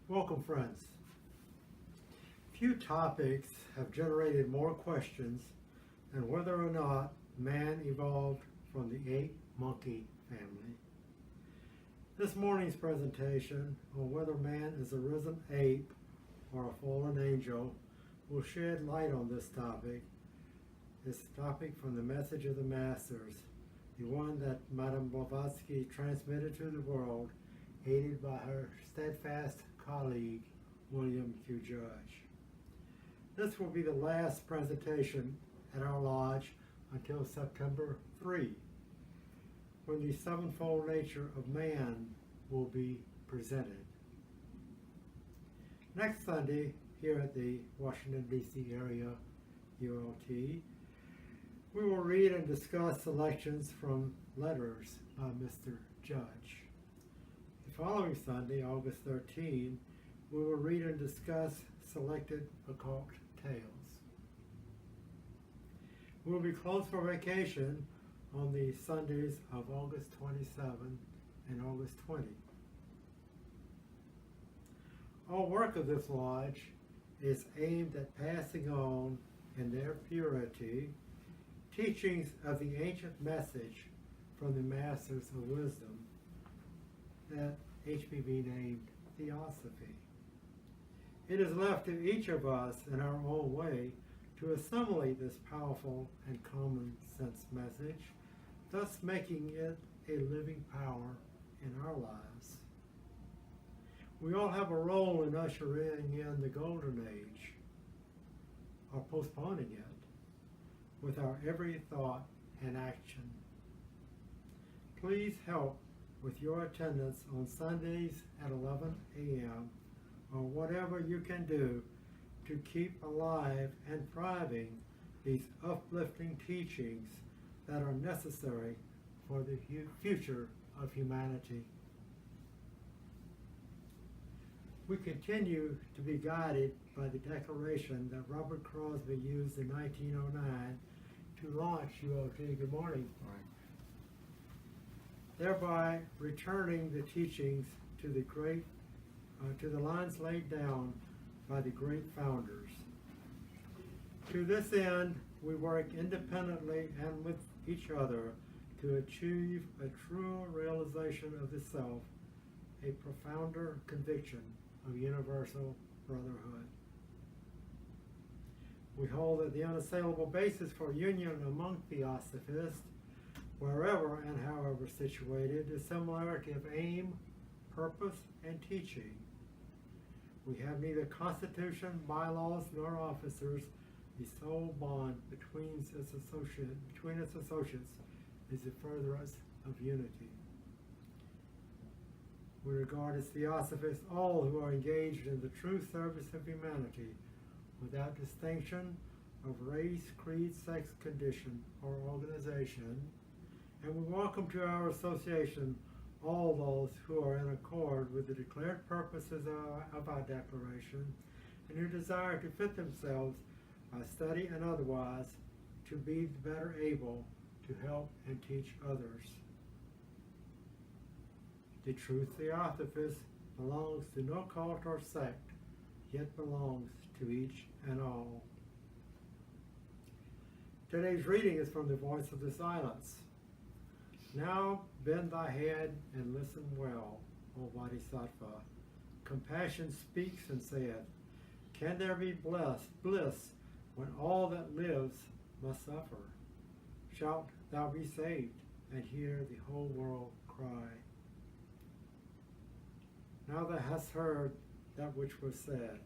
Welcome, friends. Few topics have generated more questions than whether or not man evolved from the ape-monkey family. This morning's presentation on whether man is a risen ape or a fallen angel will shed light on this topic. This topic from the Message of the Masters, the one that Madame Blavatsky transmitted to the world, aided by her steadfast colleague, William Q. Judge. This will be the last presentation at our lodge until September 3, when the sevenfold nature of man will be presented. Next Sunday, here at the Washington, D.C. area ULT, we will read and discuss selections from letters by Mr. Judge. The following Sunday, August 13, we will read and discuss selected occult tales. We will be closed for vacation on the Sundays of August 27 and August 20. All work of this lodge is aimed at passing on, in their purity, teachings of the ancient message from the Masters of Wisdom that HPV named Theosophy. It is left to each of us in our own way to assimilate this powerful and common sense message, thus making it a living power in our lives. We all have a role in ushering in the golden age, or postponing it, with our every thought and action. Please help with your attendance on Sundays at 11 a.m. or whatever you can do to keep alive and thriving these uplifting teachings that are necessary for the future of humanity. We continue to be guided by the declaration that Robert Crosby used in 1909 to launch ULT. Good morning. Thereby returning the teachings to the lines laid down by the great founders. To this end, we work independently and with each other to achieve a true realization of the self, a profounder conviction of universal brotherhood. We hold that the unassailable basis for union among theosophists, wherever and however situated, is similarity of aim, purpose, and teaching. We have neither constitution, bylaws, nor officers. The sole bond between its associates is the furtherance of unity. We regard as theosophists all who are engaged in the true service of humanity without distinction of race, creed, sex, condition, or organization. And we welcome to our association all those who are in accord with the declared purposes of our declaration and who desire to fit themselves by study and otherwise to be better able to help and teach others. The true Theosophist belongs to no cult or sect, yet belongs to each and all. Today's reading is from the Voice of the Silence. Now bend thy head and listen well, O Bodhisattva. Compassion speaks and saith, can there be bliss when all that lives must suffer? Shalt thou be saved and hear the whole world cry. Now thou hast heard that which was said.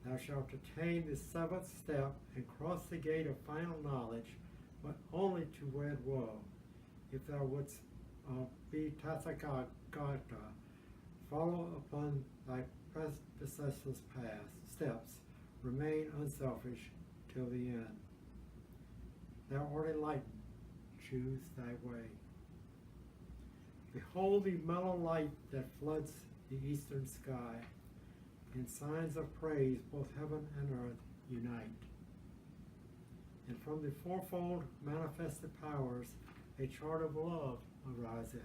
Thou shalt attain the seventh step and cross the gate of final knowledge, but only to wed woe. If thou wouldst be Tathagata, follow upon thy predecessor's steps, remain unselfish till the end. Thou art enlightened, choose thy way. Behold the mellow light that floods the eastern sky. In signs of praise both heaven and earth unite. And from the fourfold manifested powers a chart of love ariseth,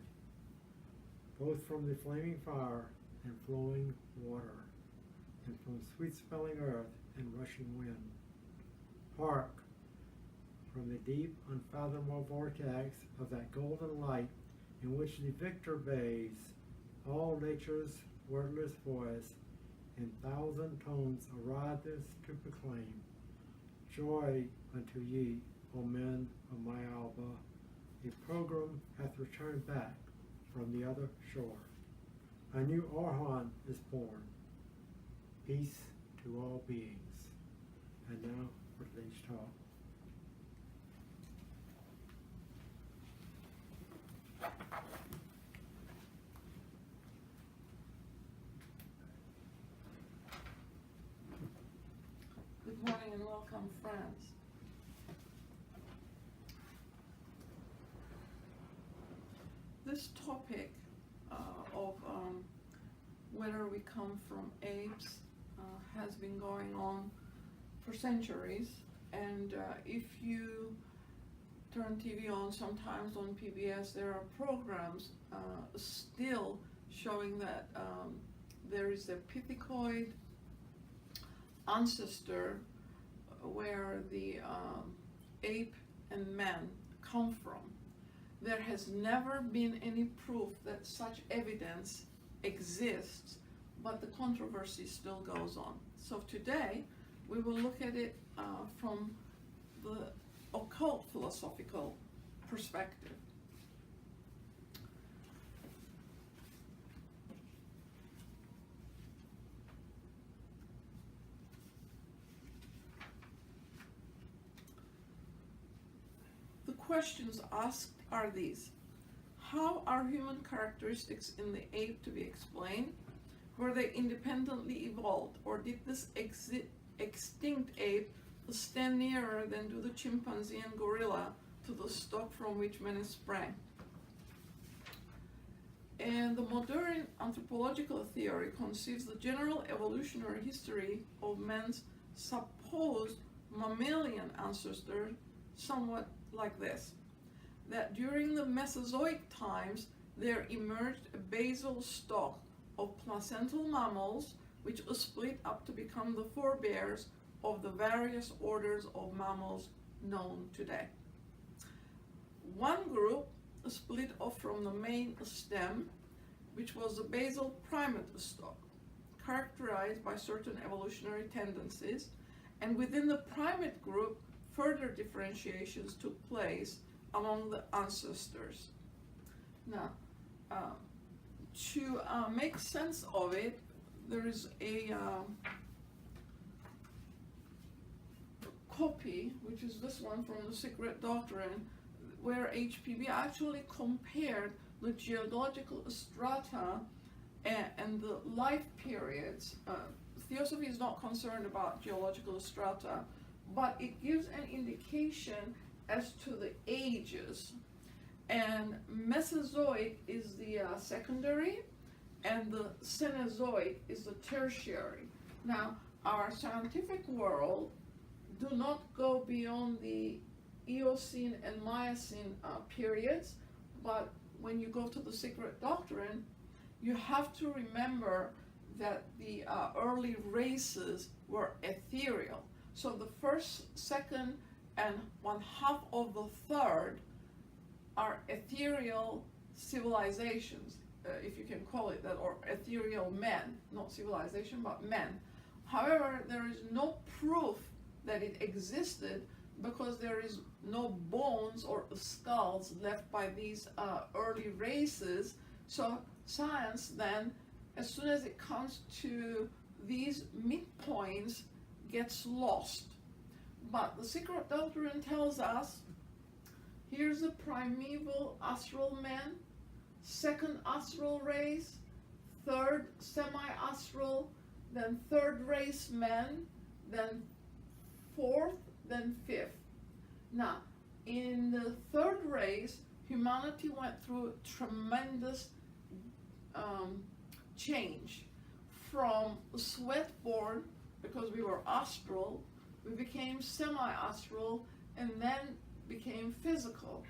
both from the flaming fire and flowing water. from sweet-smelling earth and rushing wind. Hark, from the deep, unfathomable vortex of that golden light in which the victor bathes, all nature's wordless voice in thousand tones arises to proclaim, joy unto ye, O men of my Alba, a pilgrim hath returned back from the other shore. A new Orhan is born. Peace to all beings. And now for today's talk. Good morning and welcome, friends. This topic of whether we come from apes has been going on for centuries, and if you turn TV on, sometimes on PBS there are programs still showing that there is a pithecoid ancestor where the ape and man come from. There has never been any proof that such evidence exists, but the controversy still goes on. So today we will look at it from the occult philosophical perspective. The questions asked are these: how are human characteristics in the ape to be explained? Were they independently evolved, or did this extinct ape stand nearer than do the chimpanzee and gorilla to the stock from which man sprang? And the modern anthropological theory conceives the general evolutionary history of man's supposed mammalian ancestor somewhat like this: that during the Mesozoic times there emerged a basal stock of placental mammals which was split up to become the forebears of the various orders of mammals known today. One group split off from the main stem, which was the basal primate stock, characterized by certain evolutionary tendencies, and within the primate group further differentiations took place among the ancestors. Now, to make sense of it, there is a copy, which is this one from The Secret Doctrine, where HPB actually compared the geological strata and the life periods. Theosophy is not concerned about geological strata, but it gives an indication as to the ages. And Mesozoic is the secondary, and the Cenozoic is the tertiary. Now, our scientific world do not go beyond the Eocene and Miocene periods, but when you go to the Secret Doctrine, you have to remember that the early races were ethereal. So the first, second, and 1/2 of the third are ethereal civilizations, if you can call it that, or ethereal men, not civilization, but men. However, there is no proof that it existed because there is no bones or skulls left by these early races. So science then, as soon as it comes to these midpoints, gets lost. But the Secret Doctrine tells us, here's the primeval astral man, second astral race, third semi-astral, then third race men, then fourth, then fifth. Now, in the third race, humanity went through tremendous change. From sweat-born, because we were astral, we became semi-astral, and then became physical.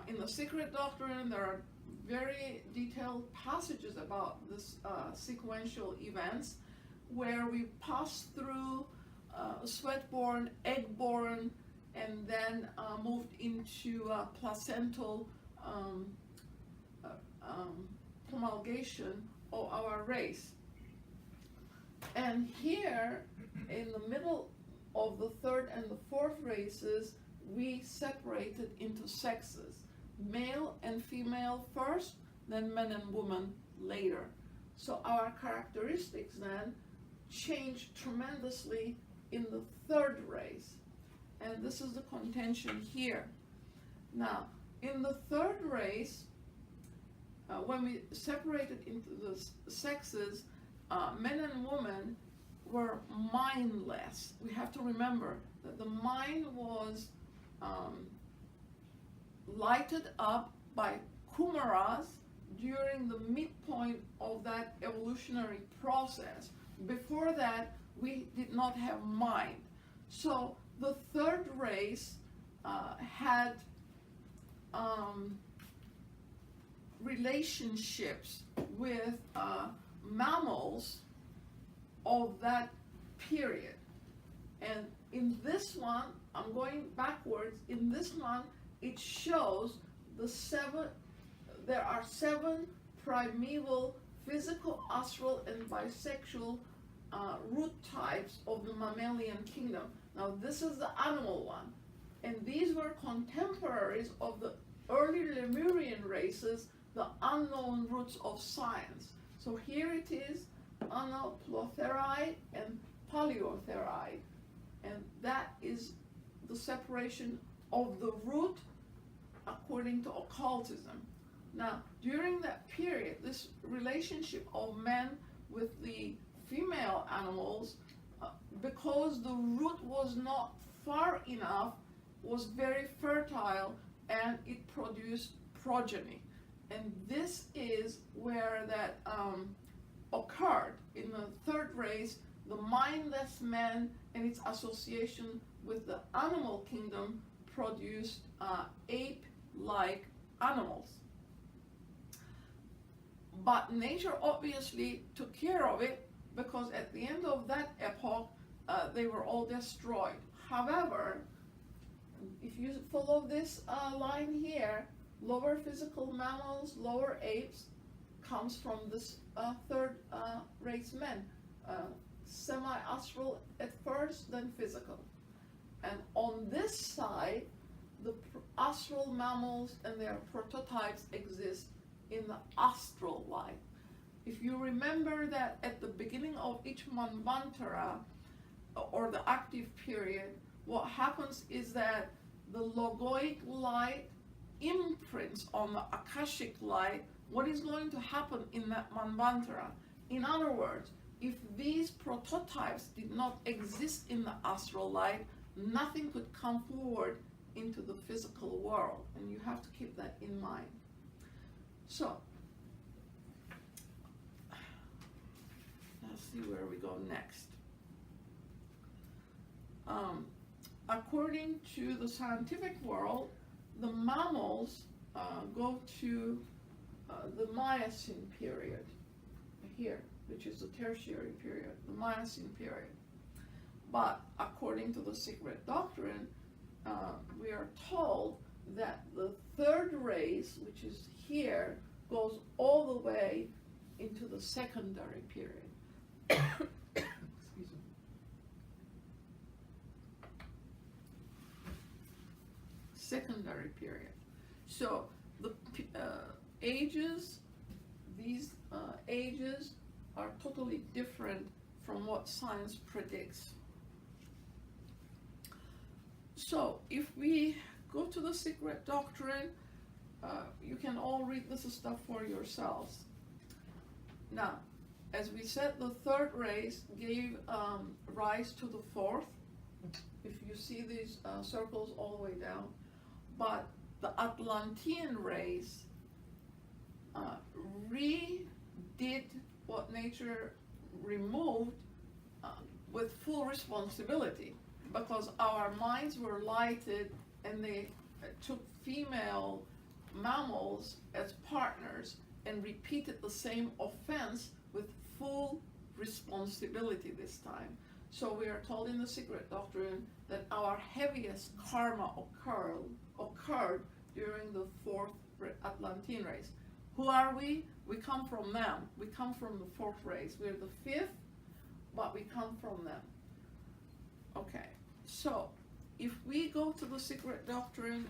In the Secret Doctrine, there are very detailed passages about this sequential events, where we pass through sweat-borne, egg-borne, and then moved into placental promulgation of our race. And here, in the middle of the third and the fourth races, we separated into sexes. Male and female first, then men and women later. So our characteristics then changed tremendously in the third race. And this is the contention here. Now, in the third race, when we separated into the sexes, men and women were mindless. We have to remember that the mind was lighted up by kumaras during the midpoint of that evolutionary process. Before that, we did not have mind. So the third race had relationships with mammals of that period. And in this one, I'm going backwards, in this one it shows there are 7 primeval physical, astral, and bisexual root types of the mammalian kingdom. Now this is the animal one, and these were contemporaries of the early Lemurian races, the unknown roots of science. So here it is, Anoplotheri and Paleotheri, and that is the separation of the root according to occultism. Now, during that period, this relationship of men with the female animals, because the root was not far enough, was very fertile, and it produced progeny. And this is where that occurred in the third race, the mindless man and its association with the animal kingdom produced ape-like animals. But nature obviously took care of it, because at the end of that epoch, they were all destroyed. However, if you follow this line here, lower physical mammals, lower apes, comes from this third race men. Semi-astral at first, then physical. And on this side, the astral mammals and their prototypes exist in the astral life. If you remember that at the beginning of each Manvantara, or the active period, what happens is that the logoic light imprints on the Akashic light what is going to happen in that Manvantara. In other words, if these prototypes did not exist in the astral light, nothing could come forward into the physical world, and you have to keep that in mind. So, let's see where we go next. According to the scientific world, the mammals go to the Miocene period here, which is the tertiary period, the Miocene period. But according to the secret doctrine, we are told that the third race, which is here, goes all the way into the secondary period. Excuse me. Secondary period. So the ages, these ages are totally different from what science predicts. So if we go to the secret doctrine, you can all read this stuff for yourselves. Now, as we said, the third race gave rise to the fourth. If you see these circles all the way down. But the Atlantean race redid what nature removed with full responsibility, because our minds were lighted and they took female mammals as partners and repeated the same offense with full responsibility this time. So we are told in the secret doctrine that our heaviest karma occurred during the fourth Atlantean race. Who are we? We come from them. We come from the fourth race. We're the fifth, but we come from them. Okay, so if we go to the secret doctrine,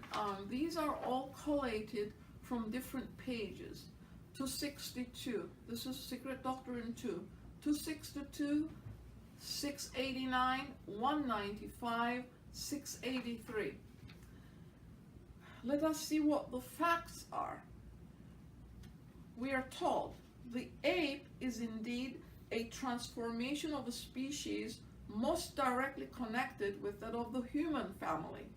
these are all collated from different pages. 262, this is secret doctrine 2. 262, 689, 195, 683. Let us see what the facts are. We are told the ape is indeed a transformation of a species most directly connected with that of the human family,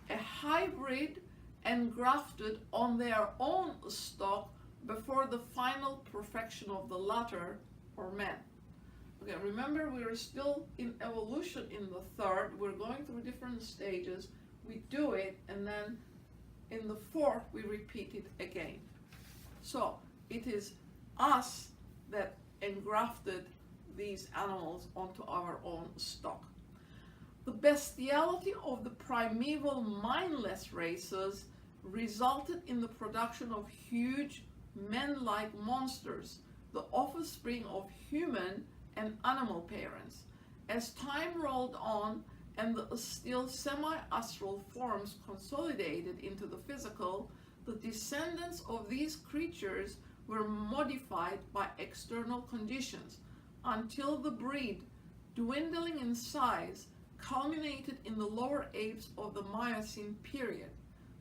a hybrid engrafted on their own stock before the final perfection of the latter, or man. Okay, remember we are still in evolution in the third. We're going through different stages. We do it, and then in the fourth we repeat it again. So it is us that engrafted these animals onto our own stock. The bestiality of the primeval mindless races resulted in the production of huge men-like monsters, the offspring of human and animal parents. As time rolled on and the still semi-astral forms consolidated into the physical, the descendants of these creatures were modified by external conditions until the breed, dwindling in size, culminated in the lower apes of the Miocene period.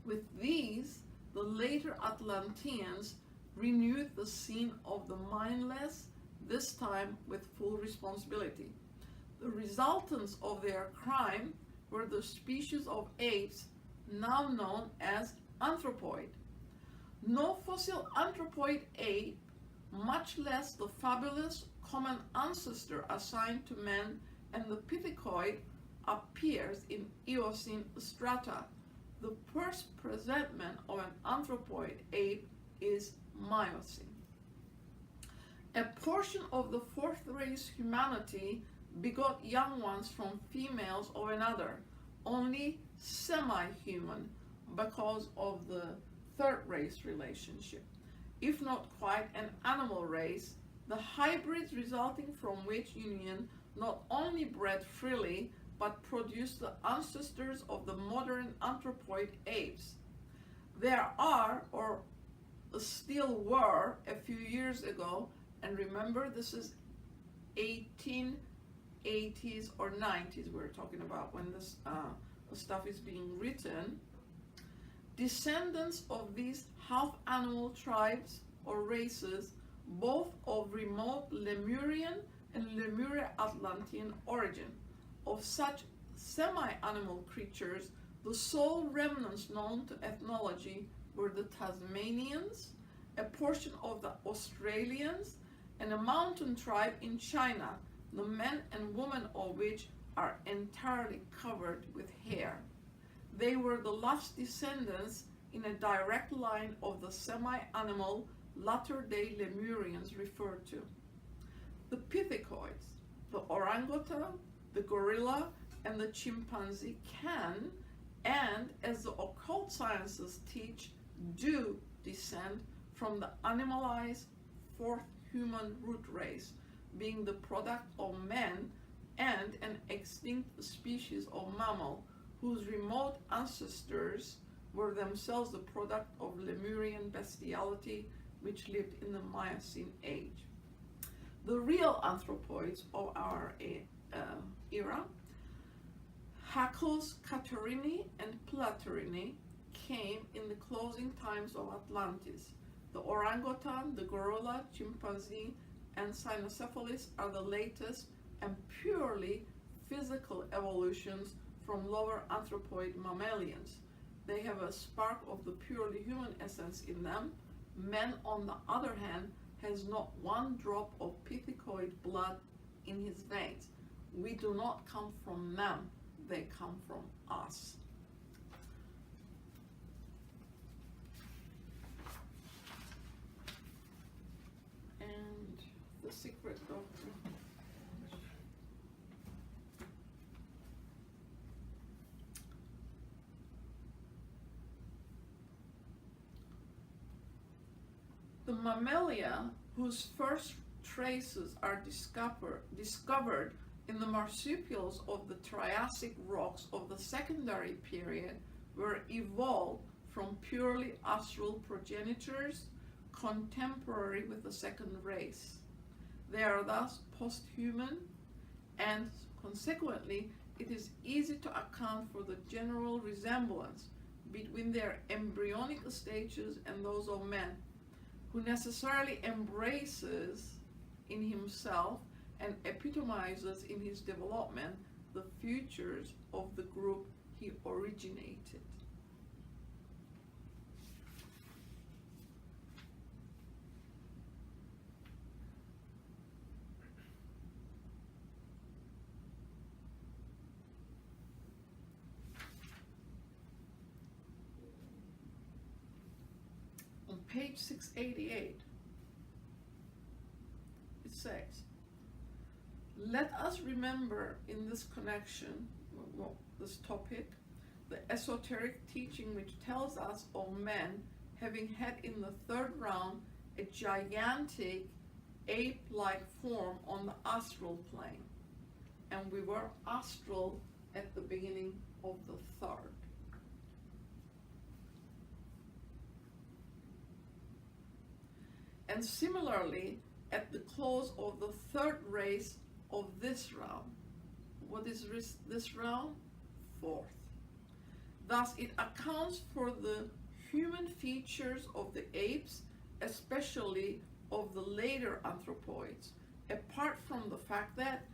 With these, the later Atlanteans renewed the scene of the mindless, this time with full responsibility. The resultants of their crime were the species of apes now known as anthropoid. No fossil anthropoid ape, much less the fabulous common ancestor assigned to man and the pithecoid, appears in Eocene strata. The first presentment of an anthropoid ape is Miocene. A portion of the fourth race humanity begot young ones from females of another, only semi-human because of the third race relationship. If not quite an animal race, the hybrids resulting from which union not only bred freely, but produced the ancestors of the modern anthropoid apes. There are, or still were a few years ago, and remember this is 1880s or 90s we're talking about when this stuff is being written, descendants of these half-animal tribes or races, both of remote Lemurian and Lemuria-Atlantean origin. Of such semi-animal creatures, the sole remnants known to ethnology were the Tasmanians, a portion of the Australians, and a mountain tribe in China, the men and women of which are entirely covered with hair. They were the last descendants in a direct line of the semi-animal latter-day Lemurians referred to. The pithecoids, the orangutan, the gorilla, and the chimpanzee can, and as the occult sciences teach, do descend from the animalized fourth human root race, being the product of men and an extinct species of mammal whose remote ancestors were themselves the product of Lemurian bestiality which lived in the Miocene age. The real anthropoids of our era, Hackles, Catarrhini, and Platyrrhini, came in the closing times of Atlantis. The orangutan, the gorilla, chimpanzee, and cynocephalus are the latest and purely physical evolutions from lower anthropoid mammalians. They have a spark of the purely human essence in them. Man, on the other hand, has not one drop of pithecoid blood in his veins. We do not come from them, they come from us. And the secret doctrine. The mammalia, whose first traces are discovered in the marsupials of the Triassic rocks of the secondary period, were evolved from purely astral progenitors contemporary with the second race. They are thus post-human, and consequently it is easy to account for the general resemblance between their embryonic stages and those of man, who necessarily embraces in himself and epitomizes in his development the features of the group he originated. On page 688, it says, let us remember in this connection, this topic, the esoteric teaching which tells us of men having had in the third round a gigantic ape-like form on the astral plane. And we were astral at the beginning of the third. And similarly, at the close of the third race of this round. What is this round? Fourth. Thus, it accounts for the human features of the apes, especially of the later anthropoids, apart from the fact that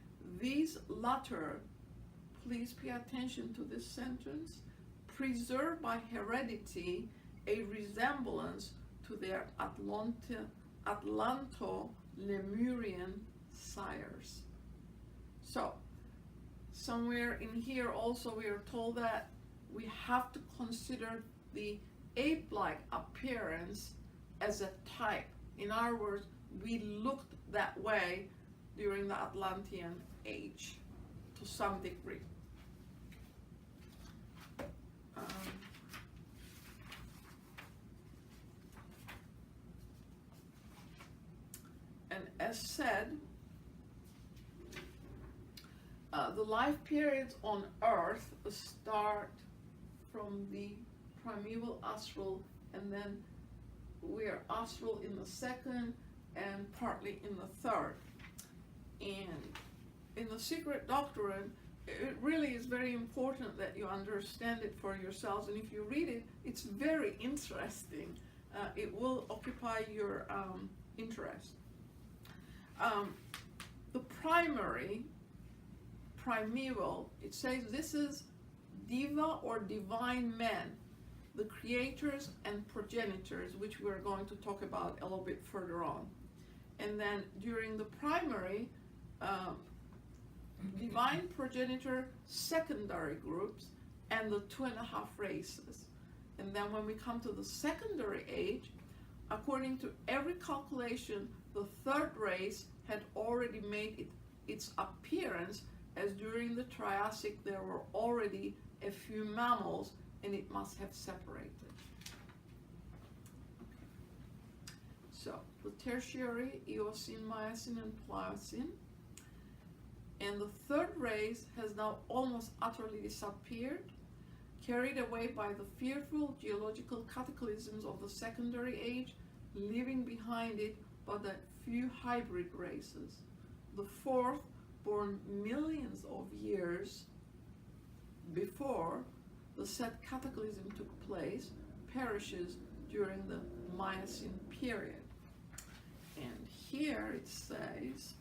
these latter, please pay attention to this sentence, preserve by heredity a resemblance to their Atlanto-Lemurian sires. So, somewhere in here also we are told that we have to consider the ape-like appearance as a type. In other words, we looked that way during the Atlantean age to some degree. And as said, the life periods on Earth start from the primeval astral, and then we're astral in the second and partly in the third. And in the Secret Doctrine, it really is very important that you understand it for yourselves, and if you read it, it's very interesting. It will occupy your interest. The primeval, it says this is diva or divine men, the creators and progenitors, which we're going to talk about a little bit further on. And then during the primary, divine progenitor secondary groups and the 2.5 races. And then when we come to the secondary age, according to every calculation, the third race had already made its appearance, as during the Triassic there were already a few mammals and it must have separated. So the tertiary, Eocene, Miocene, and Pliocene. And the third race has now almost utterly disappeared, carried away by the fearful geological cataclysms of the secondary age, leaving behind it but a few hybrid races. The fourth, born millions of years before the said cataclysm took place, perishes during the Miocene period. And here it says,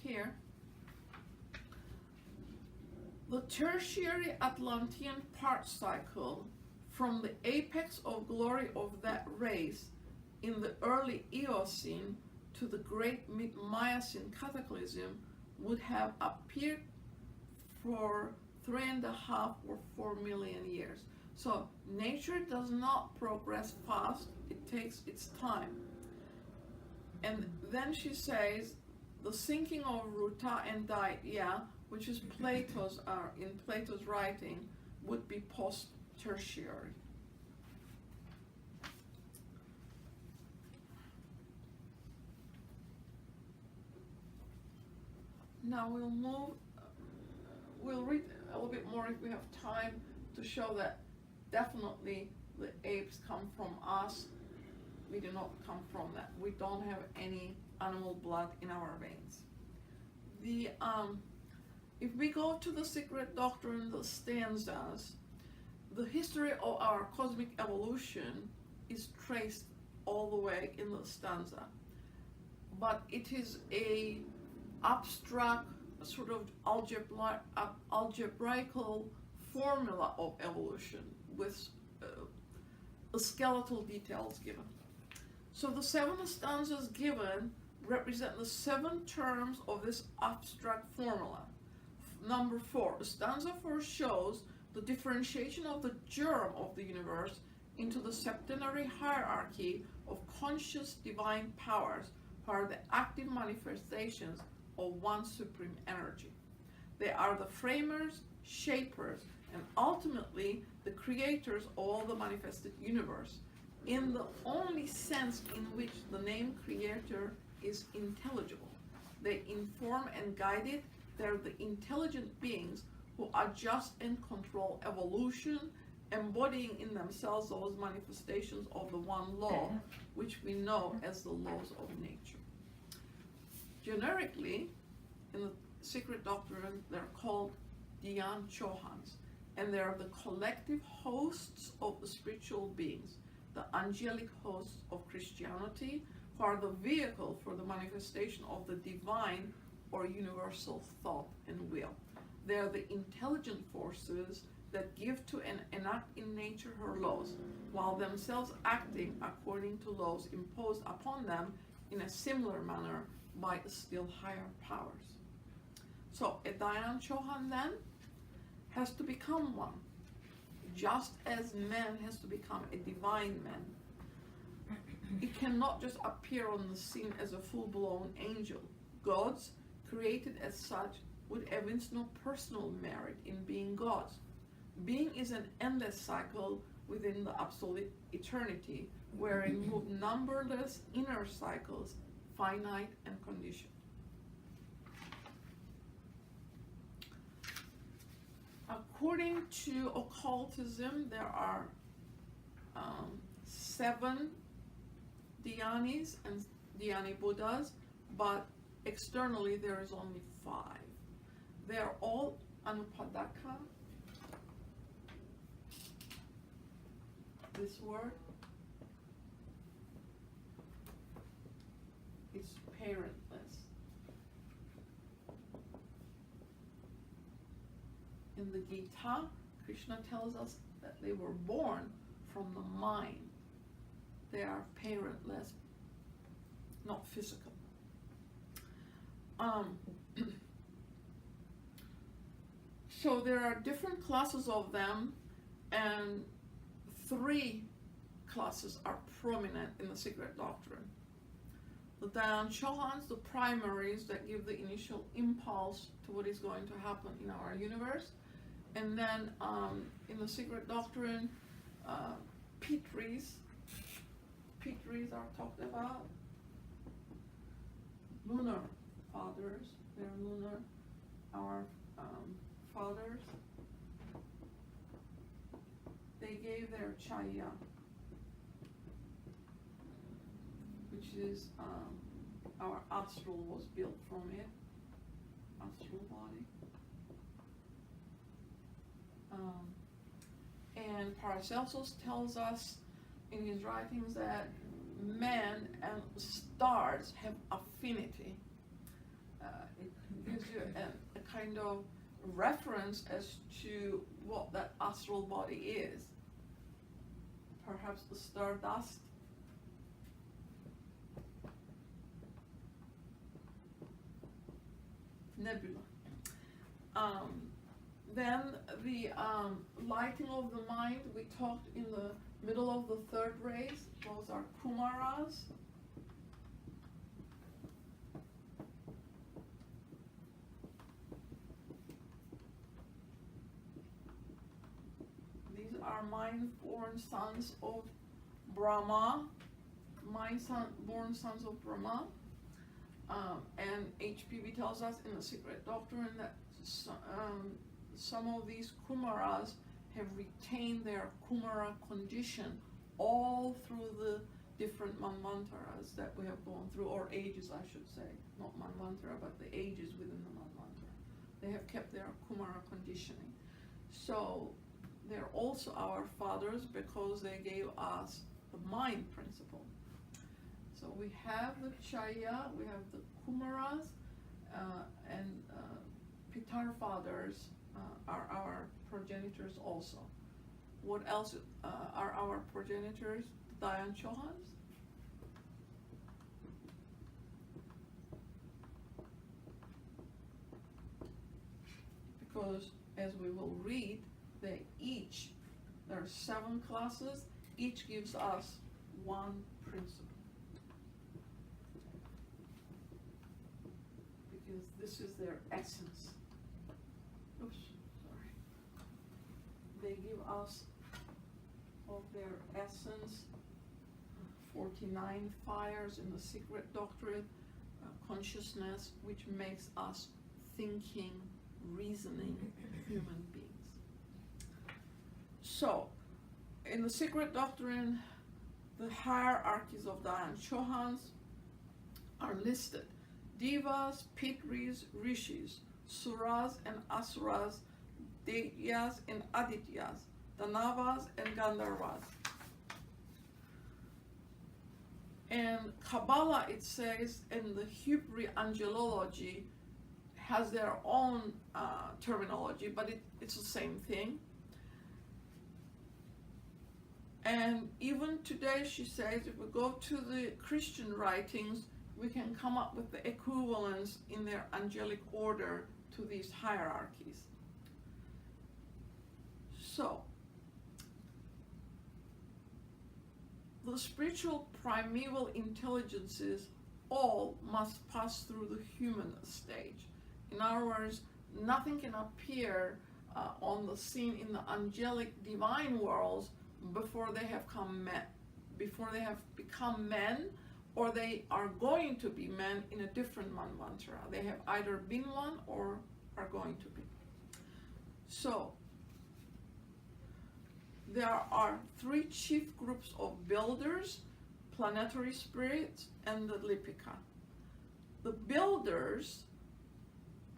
here, the tertiary Atlantean part cycle from the apex of glory of that race in the early Eocene to the great mid-Miocene cataclysm would have appeared for 3.5 or 4 million years. So nature does not progress fast, it takes its time. And then she says the sinking of Ruta and Daitya, which is Plato's, in Plato's writing, would be post-tertiary. Now we'll read a little bit more if we have time to show that definitely the apes come from us. We do not come from that. We don't have any animal blood in our veins. If we go to the Secret Doctrine, the stanzas, the history of our cosmic evolution is traced all the way in the stanza. But it is a abstract, sort of algebraical formula of evolution with skeletal details given. So the 7 stanzas given represent the 7 terms of this abstract formula. Number 4, stanza 4 shows the differentiation of the germ of the universe into the septenary hierarchy of conscious divine powers, who are the active manifestations of one supreme energy. They are the framers, shapers, and ultimately the creators of all the manifested universe, in the only sense in which the name creator is intelligible. They inform and guide it. They're the intelligent beings who adjust and control evolution, embodying in themselves those manifestations of the one law, which we know as the laws of nature. Generically, in the Secret Doctrine, they're called Dhyan Chohans, and they are the collective hosts of the spiritual beings, the angelic hosts of Christianity, who are the vehicle for the manifestation of the divine or universal thought and will. They are the intelligent forces that give to and enact in nature her laws, while themselves acting according to laws imposed upon them in a similar manner by still higher powers. So a Dhyan Chohan then has to become one, just as man has to become a divine man. It cannot just appear on the scene as a full-blown angel. Gods, created as such, would evince no personal merit in being gods. Being is an endless cycle within the absolute eternity, wherein move numberless inner cycles, finite and conditioned. According to occultism, there are 7 Dhyanis and Dhyani Buddhas, but externally there is only 5. They are all Anupadaka. This word is parentless. In the Gita, Krishna tells us that they were born from the mind. They are parentless, not physical. So there are different classes of them, and 3 classes are prominent in the Secret Doctrine. The Dhyan Chohans, the primaries that give the initial impulse to what is going to happen in our universe. And then in the Secret Doctrine, Pitris are talked about. Lunar fathers, they're lunar, our fathers. They gave their chaya, which is our astral was built from it, astral body. And Paracelsus tells us in his writings that man and stars have affinity. It gives you a kind of reference as to what that astral body is. Perhaps the stardust. Nebula. Then the lighting of the mind, we talked in the middle of the 3rd rays. Those are Kumaras. mind-born sons of Brahma, born sons of Brahma. And HPB tells us in the Secret Doctrine that some of these Kumaras have retained their Kumara condition all through the different Manvantaras that we have gone through, or ages I should say, not Manvantara, but the ages within the Manvantara. They have kept their Kumara conditioning. So they're also our fathers because they gave us the mind principle. So we have the Chaya, we have the Kumaras, and Pitar fathers are our progenitors also. What else are our progenitors? The Dayan Chohans? Because as we will read, there are 7 classes, each gives us one principle. Because this is their essence. Oops, sorry. They give us of their essence 49 fires in the Secret Doctrine, consciousness, which makes us thinking, reasoning human beings. So, in the Secret Doctrine, the hierarchies of Dayan Chohans are listed. Devas, Pitris, Rishis, Suras and Asuras, Daityas and Adityas, Danavas and Gandharvas. And Kabbalah, it says, in the Hebrew angelology, has their own terminology, but it's the same thing. And even today, she says, if we go to the Christian writings, we can come up with the equivalence in their angelic order to these hierarchies. So, the spiritual primeval intelligences all must pass through the human stage. In other words, nothing can appear on the scene in the angelic divine worlds before they have become men, or they are going to be men in a different Manvantara. They have either been one or are going to be. So, there are 3 chief groups of builders, planetary spirits, and the Lipika. The builders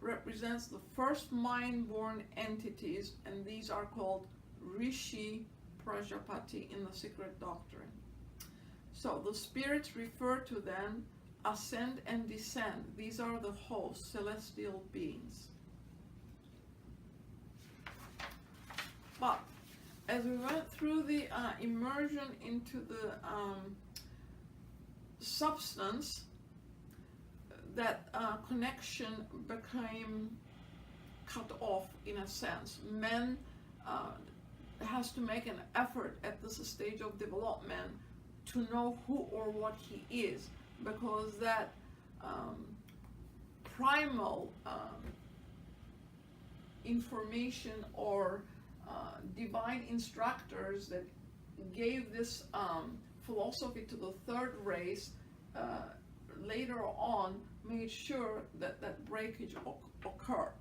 represents the first mind-born entities, and these are called Rishi Prajapati in the Secret Doctrine. So the spirits refer to them, ascend and descend. These are the hosts, celestial beings. But as we went through the immersion into the substance, that connection became cut off in a sense. Men has to make an effort at this stage of development to know who or what he is, because that primal information or divine instructors that gave this philosophy to the third race later on made sure that that breakage occurred.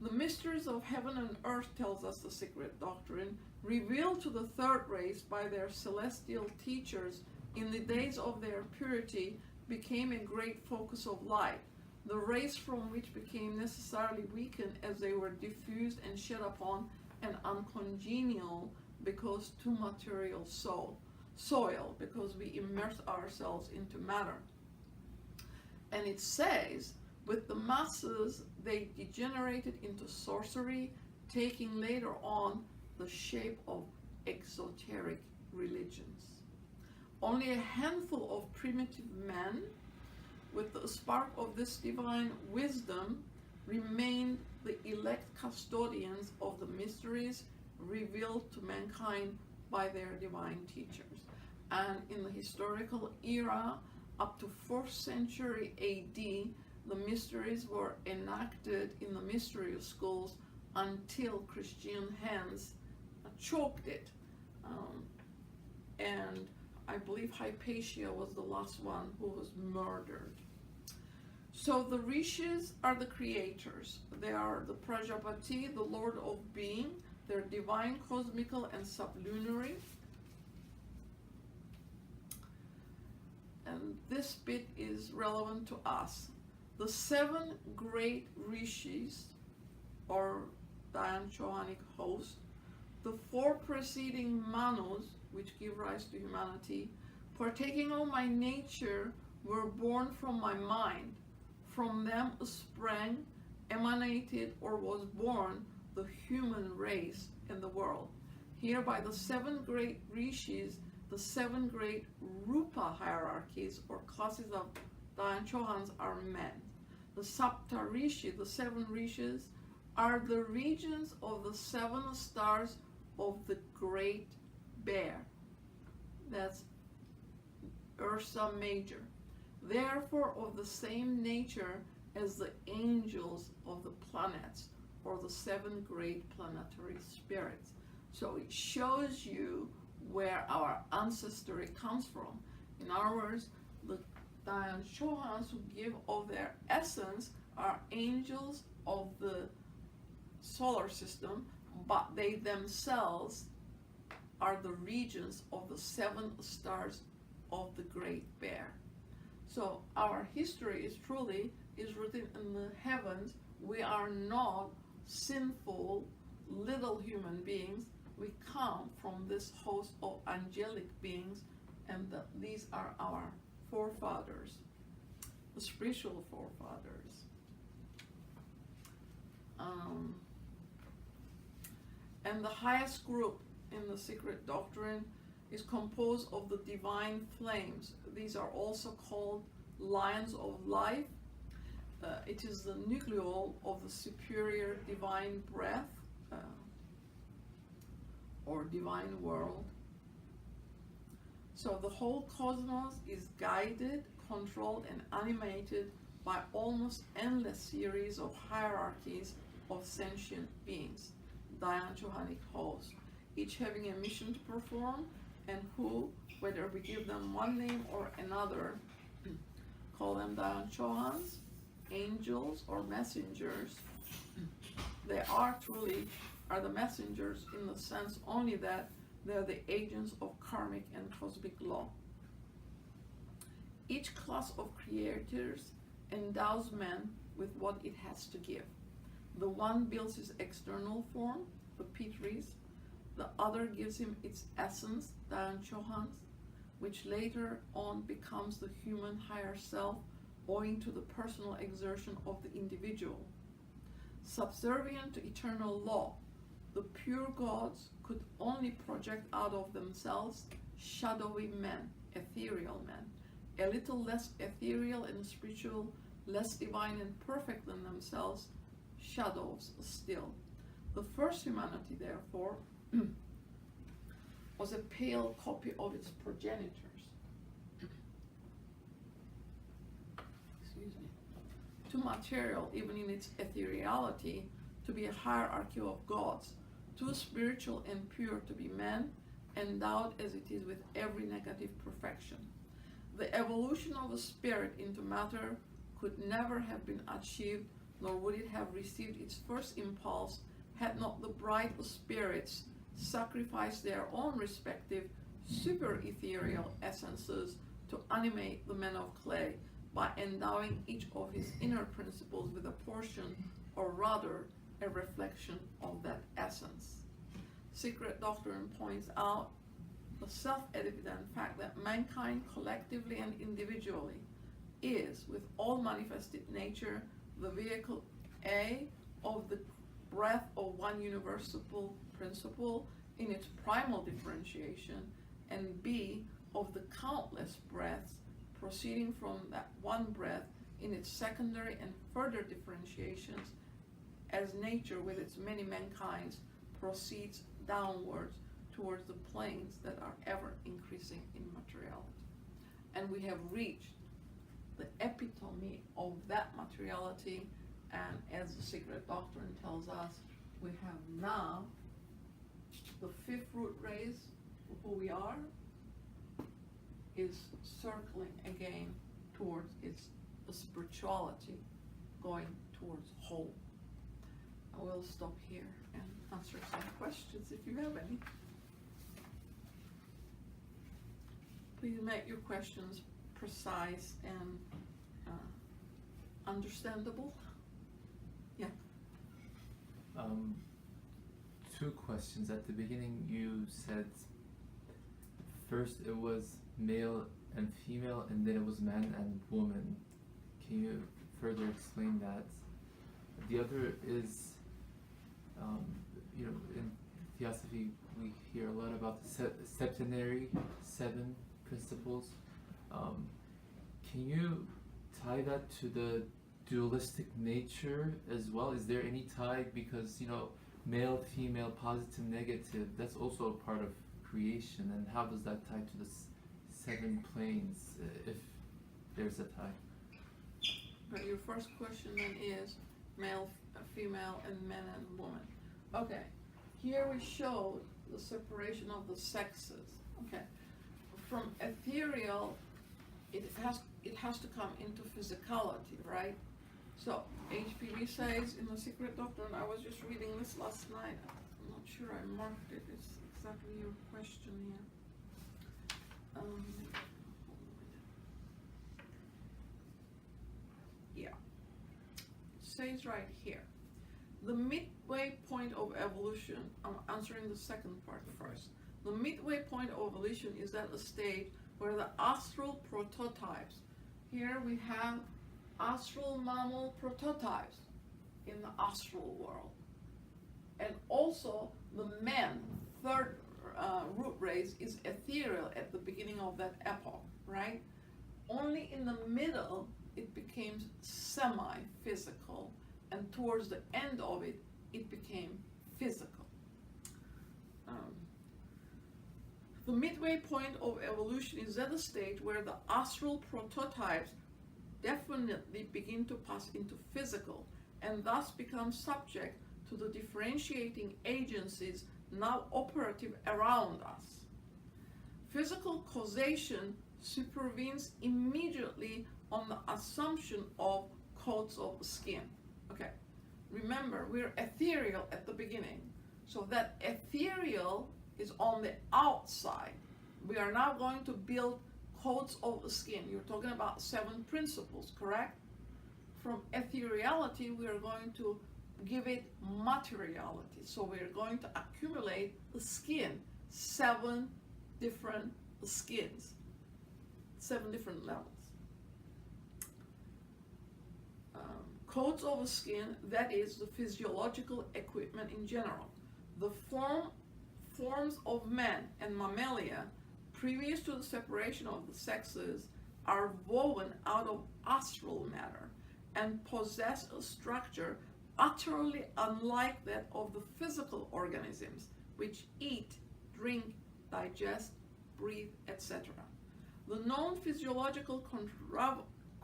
The mysteries of heaven and earth, tells us the Secret Doctrine, revealed to the third race by their celestial teachers in the days of their purity, became a great focus of light, the race from which became necessarily weakened as they were diffused and shed upon an uncongenial, because too material soil, because we immerse ourselves into matter. And it says, with the masses, they degenerated into sorcery, taking later on the shape of exoteric religions. Only a handful of primitive men with the spark of this divine wisdom remained the elect custodians of the mysteries revealed to mankind by their divine teachers. And in the historical era, up to 4th century AD, the mysteries were enacted in the mystery schools until Christian hands choked it. And I believe Hypatia was the last one who was murdered. So the rishis are the creators. They are the Prajapati, the Lord of Being. They're divine, cosmical, and sublunary. And this bit is relevant to us. The 7 great rishis, or Dayan Chohanic host, the 4 preceding manus, which give rise to humanity, partaking of my nature, were born from my mind. From them sprang, emanated, or was born the human race in the world. Here by the 7 great rishis, the 7 great rupa hierarchies or classes of Dayan Chohans are men. The Sapta Rishi, the 7 rishis, are the regions of the 7 stars of the Great Bear. That's Ursa Major. Therefore of the same nature as the angels of the planets, or the 7 great planetary spirits. So it shows you where our ancestry comes from. In other words, the Dayan Chohans who give of their essence are angels of the solar system, but they themselves are the regions of the 7 stars of the Great Bear. So our history is written in the heavens. We are not sinful little human beings. We come from this host of angelic beings, and these are our forefathers, the spiritual forefathers. And the highest group in the secret doctrine is composed of the divine flames. These are also called lions of life. It is the nucleole of the superior divine breath or divine world. So the whole cosmos is guided, controlled, and animated by almost endless series of hierarchies of sentient beings, Dayan Chohanic hosts, each having a mission to perform, and who, whether we give them one name or another, call them Dayan Chohans, angels, or messengers. They are the messengers in the sense only that they're the agents of karmic and cosmic law. Each class of creators endows man with what it has to give. The one builds his external form, the Pitris. The other gives him its essence, Dayan Chohans, which later on becomes the human higher self, owing to the personal exertion of the individual. Subservient to eternal law, the pure gods could only project out of themselves shadowy men, ethereal men, a little less ethereal and spiritual, less divine and perfect than themselves, shadows still. The first humanity, therefore, was a pale copy of its progenitors. Too material, even in its ethereality, to be a hierarchy of gods, too spiritual and pure to be men, endowed as it is with every negative perfection. The evolution of a spirit into matter could never have been achieved, nor would it have received its first impulse, had not the bright spirits sacrificed their own respective super ethereal essences to animate the men of clay, by endowing each of his inner principles with a portion, or rather a reflection of that essence. Secret doctrine points out the self-evident fact that mankind collectively and individually is, with all manifested nature, the vehicle A of the breath of one universal principle in its primal differentiation, and B of the countless breaths proceeding from that one breath in its secondary and further differentiations, as nature with its many mankinds proceeds downwards towards the planes that are ever increasing in materiality. And we have reached the epitome of that materiality, and as the secret doctrine tells us, we have now the fifth root race of who we are is circling again towards its spirituality, going towards whole. I will stop here and answer some questions if you have any. Please make your questions precise and understandable. Yeah. Two questions. At the beginning, you said first it was male and female, and then it was man and woman. Can you further explain that? The other is, in Theosophy, we hear a lot about the septenary, 7 principles. Can you tie that to the dualistic nature as well? Is there any tie? Because, male, female, positive, negative, that's also a part of creation. And how does that tie to the 7 planes, if there's a tie? But your first question then is male, female, and man and woman. Okay, here we show the separation of the sexes. Okay, from ethereal, it has to come into physicality, right? So HPB says in The Secret Doctrine, I was just reading this last night. I'm not sure I marked it. It's exactly your question here. Yeah. It says right here, the midway point of evolution, I'm answering the second part first. The midway point of evolution is at a stage where the astral prototypes, here we have astral mammal prototypes in the astral world. And also the man, third root race, is ethereal at the beginning of that epoch, right? Only in the middle it became semi-physical, and towards the end of it, it became physical. The midway point of evolution is at a stage where the astral prototypes definitely begin to pass into physical, and thus become subject to the differentiating agencies now operative around us. Physical causation supervenes immediately on the assumption of coats of skin. Okay, remember, we're ethereal at the beginning, so that ethereal is on the outside. We are now going to build coats of the skin. You're talking about 7 principles, correct? From ethereality, we are going to give it materiality. So we're going to accumulate the skin, 7 different skins, 7 different levels. Coats of the skin, that is the physiological equipment in general. The forms of man and mammalia, previous to the separation of the sexes, are woven out of astral matter and possess a structure utterly unlike that of the physical organisms, which eat, drink, digest, breathe, etc. The known physiological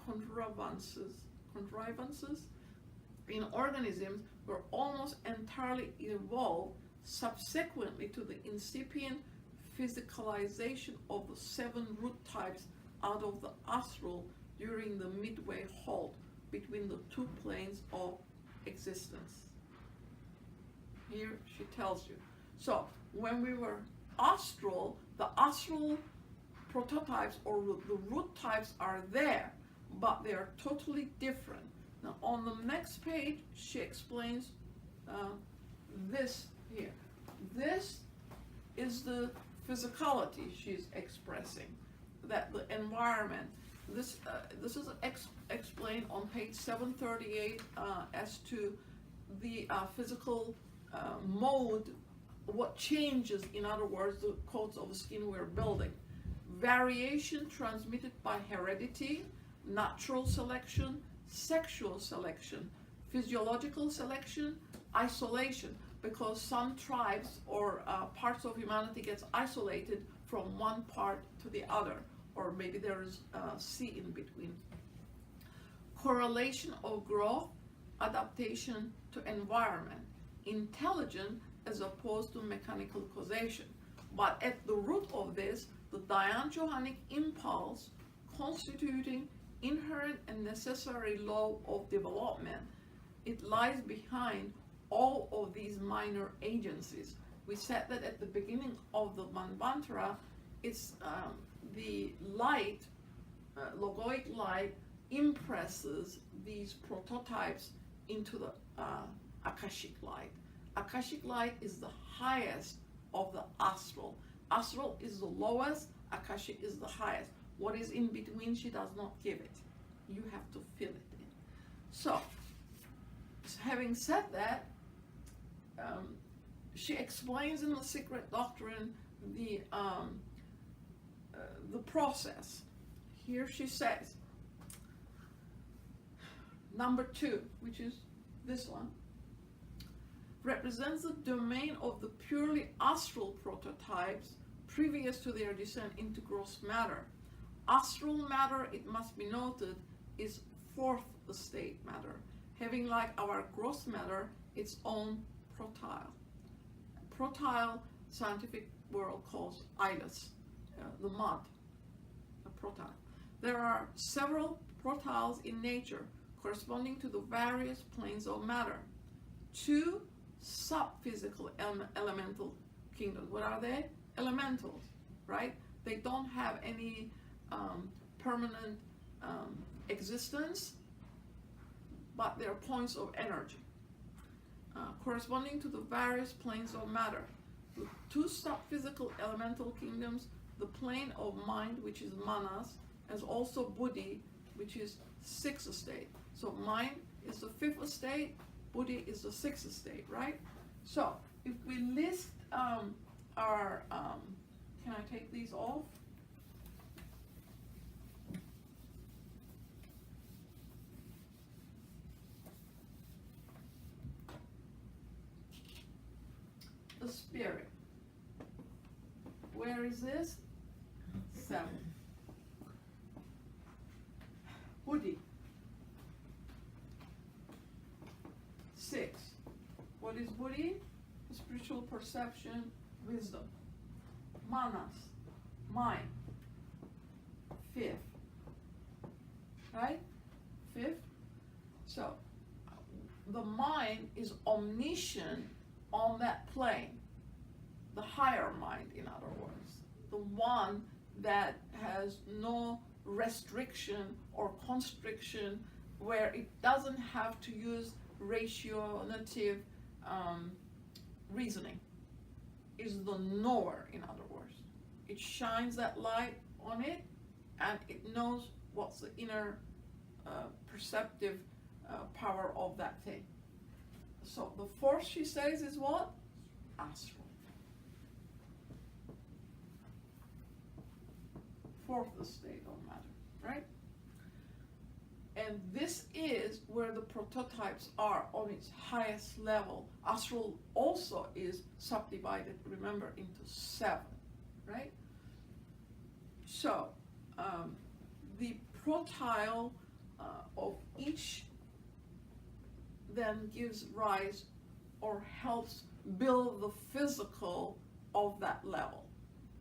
contrivances in organisms were almost entirely evolved subsequently to the incipient physicalization of the 7 root types out of the astral during the midway halt between the 2 planes of existence. Here she tells you. So when we were astral, the astral prototypes or the root types are there, but they are totally different. Now on the next page, she explains this here. This is the physicality she's expressing, that the environment. This is explained on page 738 as to the physical mode, what changes, in other words, the coats of the skin we're building. Variation transmitted by heredity, natural selection, sexual selection, physiological selection, isolation, because some tribes or parts of humanity gets isolated from one part to the other, or maybe there is a sea in between. Correlation of growth, adaptation to environment. Intelligent as opposed to mechanical causation. But at the root of this, the dianjohanic impulse constituting inherent and necessary law of development, it lies behind all of these minor agencies. We said that at the beginning of the Manvantara, it's the light, logoic light, impresses these prototypes into the Akashic light. Akashic light is the highest of the astral. Astral is the lowest, Akashic is the highest. What is in between, she does not give it. You have to fill it in. So, having said that, she explains in the Secret Doctrine the process. Here she says, number 2, which is this one, represents the domain of the purely astral prototypes previous to their descent into gross matter. Astral matter, it must be noted, is fourth estate matter, having like our gross matter its own protyle. Protyle, scientific world calls ilus, the mud, a protyle. There are several protiles in nature corresponding to the various planes of matter. 2 sub-physical elemental kingdoms. What are they? Elementals, right? They don't have any permanent existence, but they're points of energy corresponding to the various planes of matter. The 2 sub-physical elemental kingdoms, the plane of mind, which is manas, as also buddhi, which is 6th estate. So mind is the 5th estate, buddhi is the 6th estate, right? So if we list our, can I take these off? The spirit. Where is this? 7. Buddhi. 6. What is buddhi? Spiritual perception, wisdom. Manas, mind. 5th. Right? 5th. So, the mind is omniscient on that plane. The higher mind, in other words. The one that has no restriction or constriction, where it doesn't have to use rationative reasoning, is the knower, in other words. It shines that light on it, and it knows what's the inner perceptive power of that thing. So the 4th, she says, is what? Astral. 4th estate of matter, right? And this is where the prototypes are on its highest level. Astral also is subdivided, remember, into 7, right? So, the protyle of each then gives rise or helps build the physical of that level,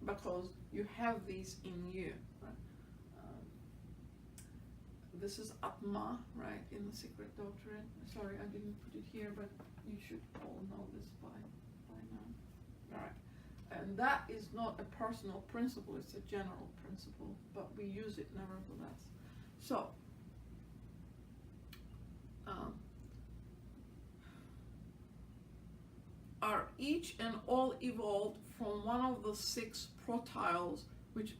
because you have these in you. Right? This is Atma, right, in the Secret Doctrine. Sorry, I didn't put it here, but you should all know this by now. All right. And that is not a personal principle, it's a general principle, but we use it nevertheless. So, are each and all evolved from one of the 6 protiles which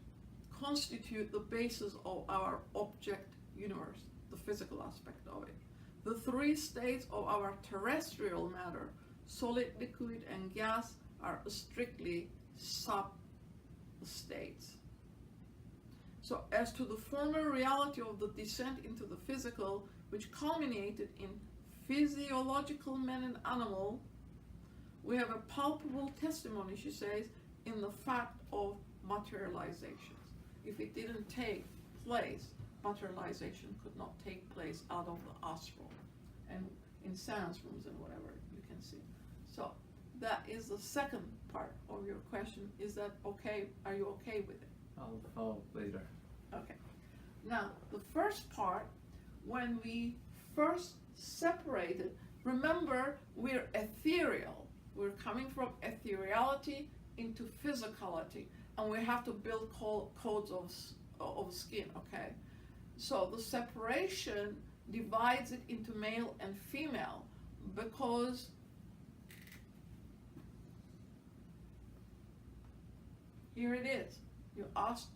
constitute the basis of our object universe, the physical aspect of it. The 3 states of our terrestrial matter, solid, liquid, and gas, are strictly sub-states. So as to the former reality of the descent into the physical, which culminated in physiological man and animal, we have a palpable testimony, she says, in the fact of materializations. If it didn't take place, materialization could not take place out of the astral and in science rooms and whatever you can see. So that is the second part of your question. Is that okay? Are you okay with it? I'll follow up later. Okay. Now, the first part, when we first separated, remember, we're ethereal. We're coming from ethereality into physicality, and we have to build codes of skin, okay? So the separation divides it into male and female because here it is. You asked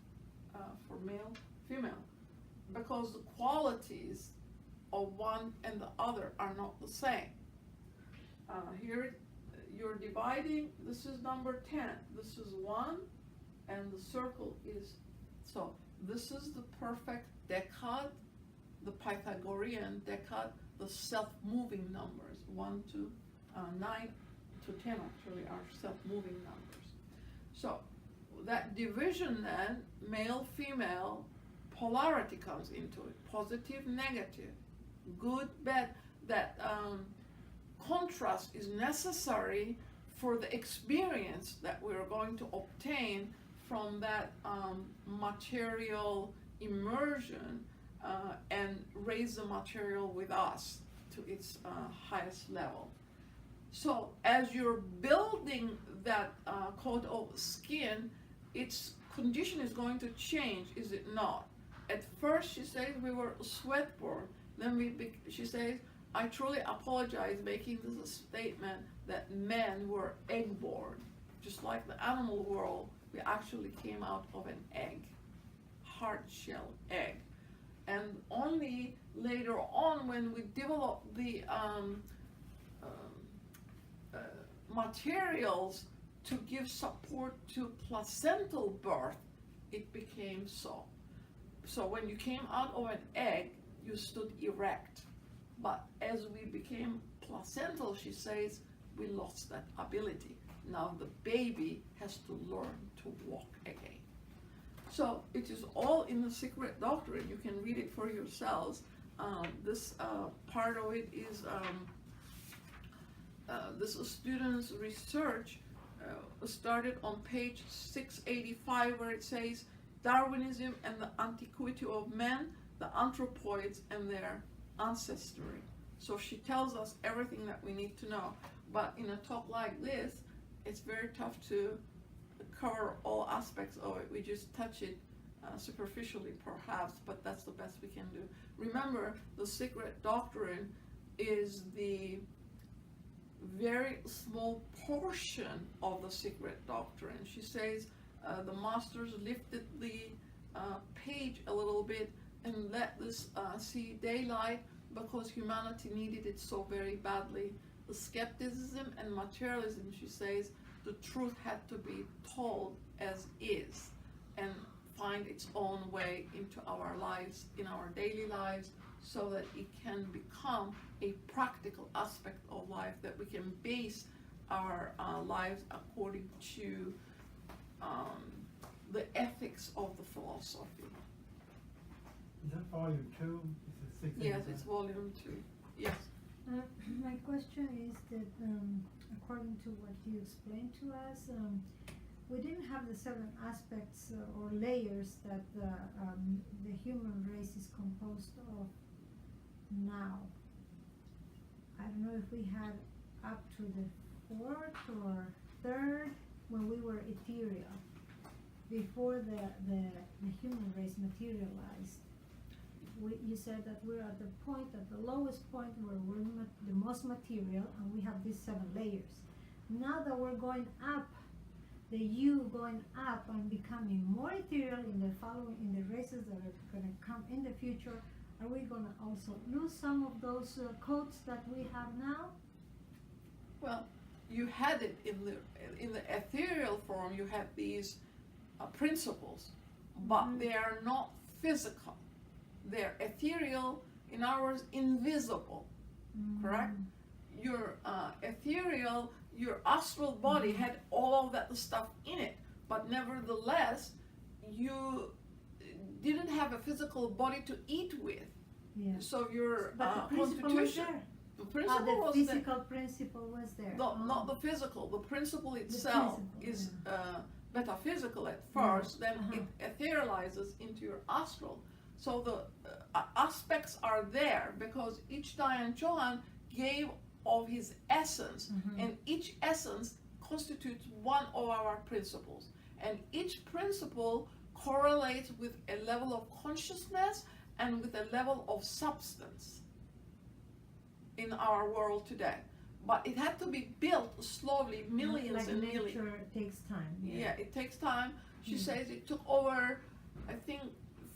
for male, female, because the qualities of one and the other are not the same. Here you're dividing, this is number 10, this is 1, and the circle is, so this is the perfect decad, the Pythagorean decad, the self-moving numbers, 1 to 9 to 10 actually are self-moving numbers. So that division then, male, female, polarity comes into it, positive, negative, good, bad, that contrast is necessary for the experience that we're going to obtain from that material immersion and raise the material with us to its highest level. So as you're building that coat of skin, its condition is going to change, is it not? At first she says we were sweat-born, then she says, I truly apologize making this a statement that men were egg-born. Just like the animal world, we actually came out of an egg, hard-shell egg. And only later on when we developed the materials to give support to placental birth, it became so. So when you came out of an egg, you stood erect. But as we became placental, she says, we lost that ability. Now the baby has to learn to walk again. So it is all in the Secret Doctrine. You can read it for yourselves. This part of it is this student's research started on page 685, where it says Darwinism and the antiquity of man, the anthropoids and their ancestry. So she tells us everything that we need to know. But in a talk like this, it's very tough to cover all aspects of it. We just touch it superficially perhaps, but that's the best we can do. Remember, the Secret Doctrine is the very small portion of the Secret Doctrine. She says the masters lifted the page a little bit and let this see daylight because humanity needed it so very badly. The skepticism and materialism, she says, the truth had to be told as is and find its own way into our lives, in our daily lives, so that it can become a practical aspect of life, that we can base our lives according to the ethics of the philosophy. Is that volume 2? Is it 685? Yes, it's volume 2. Yes. My question is that according to what you explained to us, we didn't have the 7 aspects or layers that the human race is composed of now. I don't know if we had up to the 4th or 3rd when we were ethereal, before the human race materialized. You said that we're at the point, at the lowest point where we're the most material, and we have these 7 layers. Now that we're going up, the you going up and becoming more ethereal in the races that are going to come in the future, are we going to also lose some of those codes that we have now? Well, you had it in the ethereal form. You had these principles, but they are not physical. They're ethereal, in other words, invisible. Correct? Your ethereal, your astral body had all of that stuff in it, but nevertheless, you didn't have a physical body to eat with. Yeah. So your But the principle is constitution. there. The principle the was physical principle was there. not the physical. The principle itself physical, is yeah. metaphysical at first, then Uh-huh. it etherealizes into your astral. So the aspects are there because each Dayan Chohan gave of his essence, Mhm. and each essence constitutes one of our principles. And each principle correlates with a level of consciousness and with a level of substance in our world today. But it had to be built slowly, millions like and nature millions. takes time. Yeah, it takes time. She Mm. says it took over, I think,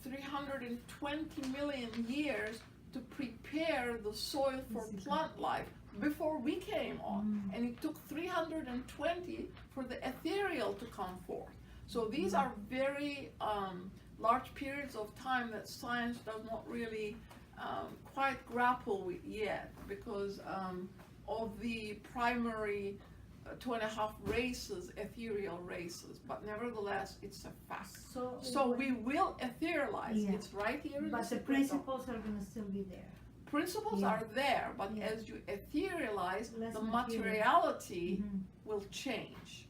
320 million years to prepare the soil for Physical. plant life before we came on. Mm. And it took 320 for the ethereal to come forth. So these are very large periods of time that science does not really quite grapple with yet because of the primary 2.5 races, ethereal races, but nevertheless it's a fact. So we will etherealize. Yeah. It's right here in But the secret principles are gonna still be there. Principles Yeah. are there, but Yeah. as you etherealize, Less the material. materiality Mhm. will change.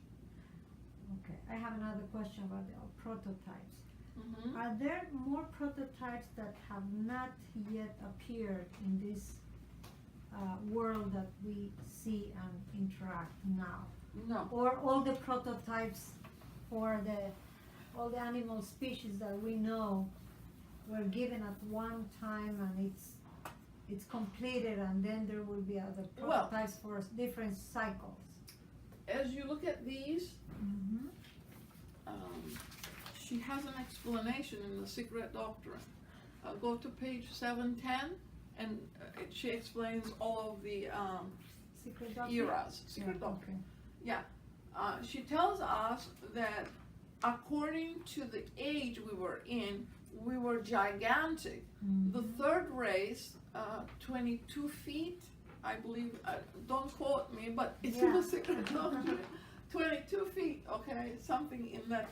Okay, I have another question about the prototypes. Mhm. Are there more prototypes that have not yet appeared in this world that we see and interact now? No. Or all the prototypes for all the animal species that we know were given at one time and it's completed, and then there will be other Well- prototypes for different cycles? As you look at these, Mm-hmm. she has an explanation in the Secret Doctrine. Go to page 710, and she explains all of the Secret Doctrine? eras. Secret Yeah, Doctrine. okay. She tells us that according to the age we were in, we were gigantic. Mhm. The third race, 22 feet, I believe, don't quote me, but it's in the Yeah. Secret Doctrine. 22 feet, okay, something in that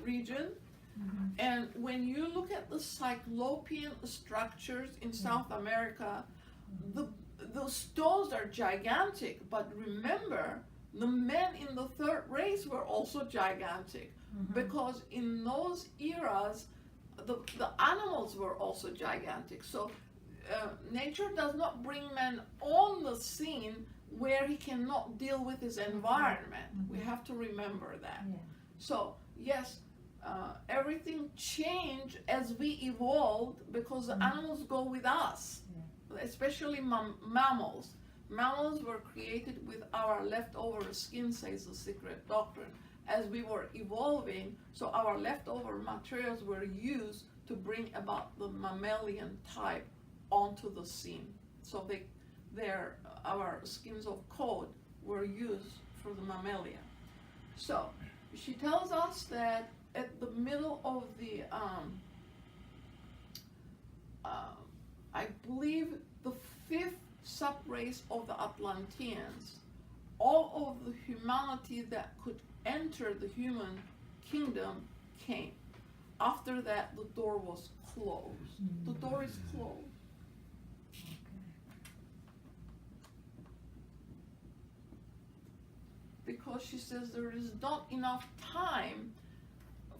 region. Mhm. And when you look at the Cyclopean structures in South America, the stones are gigantic, but remember, the men in the third race were also gigantic, Mhm. because in those eras, the animals were also gigantic. So nature does not bring man on the scene where he cannot deal with his environment. We have to remember that. Yeah. So yes, everything changed as we evolved because the animals go with us, especially mammals. Mammals were created with our leftover skin, says the Secret Doctrine. As we were evolving, so our leftover materials were used to bring about the mammalian type onto the scene. So our skins of coat were used for the mammalia. So she tells us that at the middle of the, I believe the 5th subrace of the Atlanteans, all of the humanity that could enter the human kingdom came. After that, the door was closed. The door is closed. Because she says there is not enough time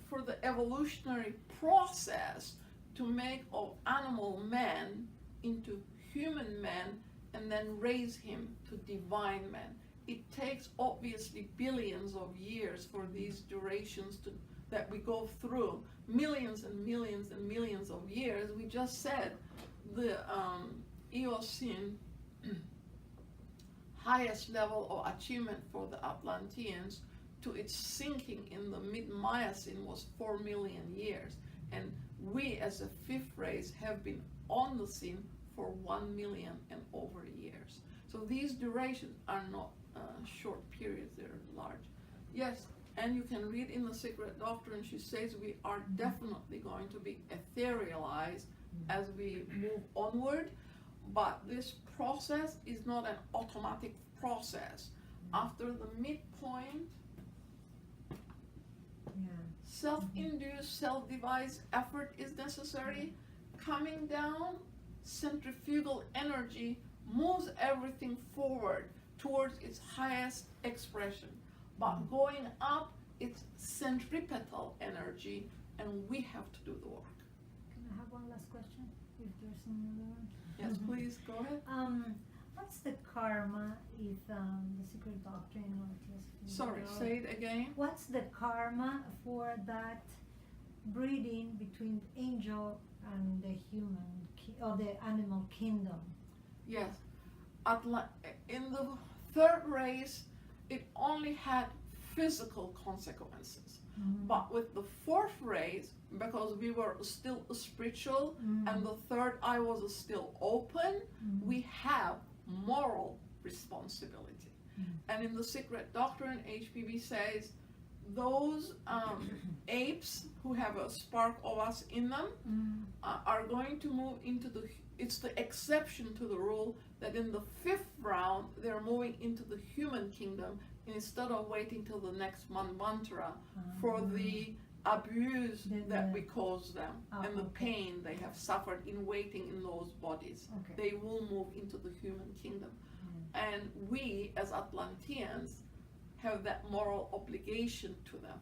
for the evolutionary process to make of animal man into human man and then raise him to divine man. It takes obviously billions of years for these durations that we go through, millions and millions and millions of years. We just said the Eocene highest level of achievement for the Atlanteans to its sinking in the mid-Miocene was 4 million years. And we as a 5th race have been on the scene for 1 million and over years. So these durations are not short periods, they're large. Yes, and you can read in the Secret Doctrine, she says we are definitely going to be etherealized as we move onward, but this process is not an automatic process. After the midpoint, self-induced, self-devised effort is necessary. Coming down, centrifugal energy moves everything forward towards its highest expression. But going up, it's centripetal energy, and we have to do the work. Can I have one last question, if there's another one? Yes, please, go ahead. What's the karma if the secret doctrine or philosophy? Sorry, say it again. What's the karma for that breeding between angel and the human or the animal kingdom? Yes. In the third race, it only had physical consequences. But with the fourth race, because we were still spiritual and the third eye was still open, we have moral responsibility. And in the secret doctrine, HPB says those apes who have a spark of us in them are going to move into it's the exception to the rule that in the fifth round they're moving into the human kingdom instead of waiting till the next manvantara for the abuse that we cause them and the pain they have suffered in waiting in those bodies. They will move into the human kingdom. And we as Atlanteans have that moral obligation to them.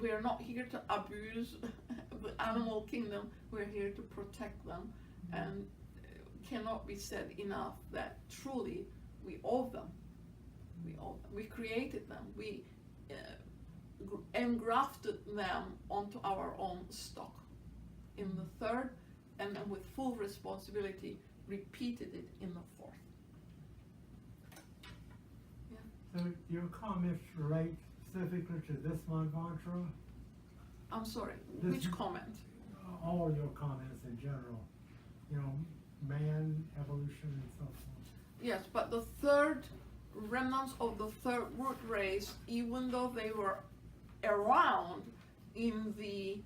We are not here to abuse the animal kingdom, we're here to protect them. And cannot be said enough that truly we owe them. We owe them. We created them. We engrafted them onto our own stock in the third, and then with full responsibility repeated it in the fourth. So your comments relate specifically to this mantra? I'm sorry, This- which comment? All your comments in general, you know, man, evolution, and so forth. Yes, but the third remnants of the third root race, even though they were around in the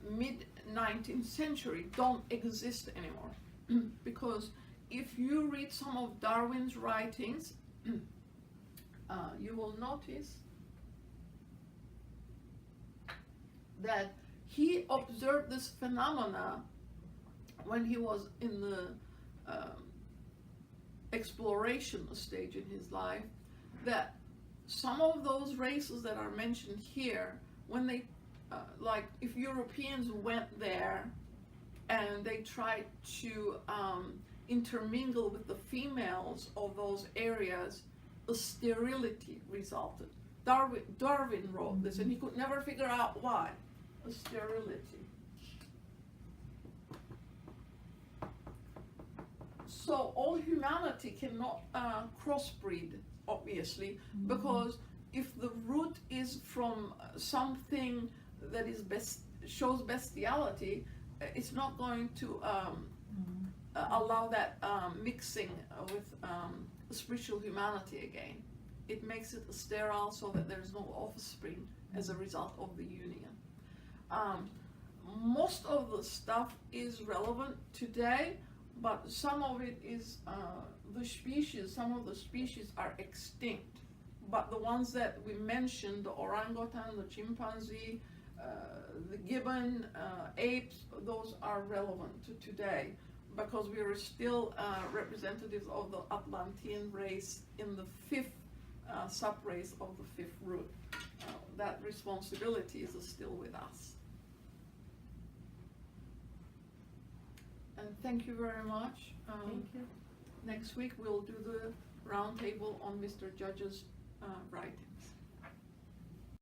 mid-19th century, don't exist anymore. Because if you read some of Darwin's writings, you will notice that he observed this phenomena when he was in the exploration stage in his life, that some of those races that are mentioned here, when they, like if Europeans went there and they tried to intermingle with the females of those areas, a sterility resulted. Darwin wrote this and he could never figure out why. A sterility. So all humanity cannot crossbreed, obviously, because if the root is from something that is shows bestiality, it's not going to allow that mixing with spiritual humanity again. It makes it sterile so that there's no offspring as a result of the union. Most of the stuff is relevant today, but some of it is some of the species are extinct. But the ones that we mentioned, the orangutan, the chimpanzee, the gibbon, apes, those are relevant to today because we are still representatives of the Atlantean race in the fifth subrace of the fifth root. That responsibility is still with us. And thank you very much. Thank you. Next week we'll do the roundtable on Mr. Judge's writings.